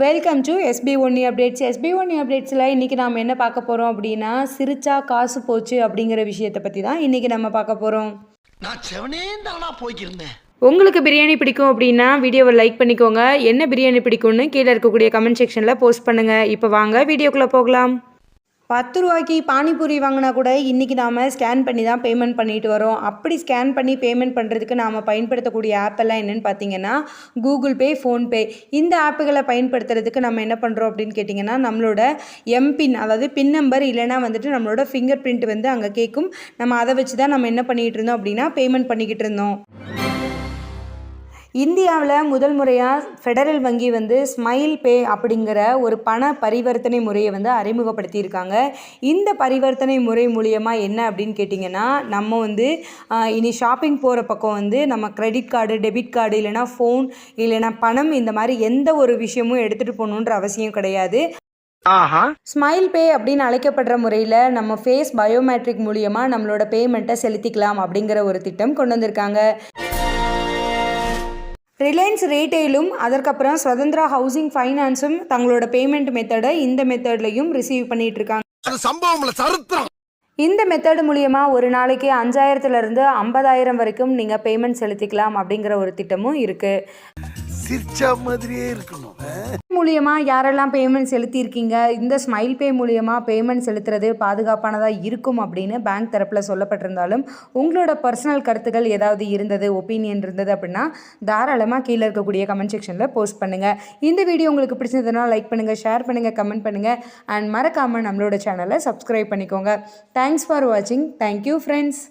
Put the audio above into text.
Welcome to SP ஒன்னி updates. SP ஒன்னி அப்டேட்ஸில் இன்றைக்கி நாம் என்ன பார்க்க போகிறோம் அப்படின்னா, சிரிச்சா காசு போச்சு அப்படிங்கிற விஷயத்தை பற்றி தான் இன்றைக்கி நம்ம பார்க்க போகிறோம். நான் செவனே தானா போய்க்கிருந்தேன். உங்களுக்கு பிரியாணி பிடிக்கும் அப்படின்னா வீடியோவை லைக் பண்ணிக்கோங்க. என்ன பிரியாணி பிடிக்கும்னு கீழே இருக்கக்கூடிய கமெண்ட் செக்ஷனில் போஸ்ட் பண்ணுங்கள். இப்போ வாங்க வீடியோக்குள்ளே போகலாம். 10 ரூபாய்க்கு பானிபூரி வாங்கினா கூட இன்றைக்கி நாம் ஸ்கேன் பண்ணி தான் பேமெண்ட் பண்ணிட்டு வரோம். அப்படி ஸ்கேன் பண்ணி பேமெண்ட் பண்ணுறதுக்கு நாம் பயன்படுத்தக்கூடிய ஆப்பெல்லாம் என்னென்னு பார்த்தீங்கன்னா, கூகுள் பே, ஃபோன்பே. இந்த ஆப்புகளை பயன்படுத்துறதுக்கு நம்ம என்ன பண்ணுறோம் அப்படின்னு கேட்டிங்கன்னா, நம்மளோட எம்பின், அதாவது பின் நம்பர் இல்லைனா வந்துட்டு நம்மளோட ஃபிங்கர் பிரிண்ட் வந்து அங்கே கேட்கும். நம்ம அதை வச்சு தான் நம்ம என்ன பண்ணிகிட்டு இருந்தோம் அப்படின்னா பேமெண்ட் பண்ணிக்கிட்டு இருந்தோம். இந்தியாவில் முதல் முறையாக ஃபெடரல் வங்கி வந்து ஸ்மைல் பே அப்படிங்கிற ஒரு பண பரிவர்த்தனை முறையை வந்து அறிமுகப்படுத்தியிருக்காங்க. இந்த பரிவர்த்தனை முறை மூலியமாக என்ன அப்படின்னு கேட்டிங்கன்னா, நம்ம வந்து இனி ஷாப்பிங் போகிற பக்கம் வந்து நம்ம கிரெடிட் கார்டு, டெபிட் கார்டு இல்லைனா ஃபோன் இல்லைனா பணம் இந்த மாதிரி எந்த ஒரு விஷயமும் எடுத்துகிட்டு போகணுன்ற அவசியம் கிடையாது. ஸ்மைல் பே அப்படின்னு அழைக்கப்படுற முறையில் நம்ம ஃபேஸ் பயோமெட்ரிக் மூலியமாக நம்மளோட பேமெண்ட்டை செலுத்திக்கலாம் அப்படிங்கிற ஒரு திட்டம் கொண்டு வந்திருக்காங்க. ரிலையன்ஸ் ரீட்டெயிலும் அதற்கப்புறம் சுதந்திரா ஹவுசிங் ஃபைனான்ஸும் தங்களோட பேமெண்ட் மெத்தடை இந்த மெத்தட்லையும் ரிசீவ் பண்ணிட்டு இருக்காங்க. இந்த மெத்தட் மூலியமாக ஒரு நாளைக்கு 5000லேருந்து 50,000 வரைக்கும் நீங்கள் பேமெண்ட் செலுத்திக்கலாம் அப்படிங்கிற ஒரு திட்டமும் இருக்குது. மூலியமாக யாரெல்லாம் பேமெண்ட் செலுத்தியிருக்கீங்க, இந்த ஸ்மைல் பே மூலியமாக பேமெண்ட் செலுத்துறது பாதுகாப்பானதாக இருக்கும் அப்படின்னு பேங்க் தரப்பில் சொல்லப்பட்டிருந்தாலும், உங்களோட பர்சனல் கருத்துக்கள் ஏதாவது இருந்தது, ஒப்பீனியன் இருந்தது அப்படின்னா தாராளமாக கீழே இருக்கக்கூடிய கமெண்ட் செக்ஷனில் போஸ்ட் பண்ணுங்கள். இந்த வீடியோ உங்களுக்கு பிடிச்சதுன்னா லைக் பண்ணுங்கள், ஷேர் பண்ணுங்கள், கமெண்ட் பண்ணுங்கள் அண்ட் மறக்காமல் நம்மளோட சேனலை சப்ஸ்கிரைப் பண்ணிக்கோங்க. தேங்க்ஸ் ஃபார் வாட்சிங். Thank you friends.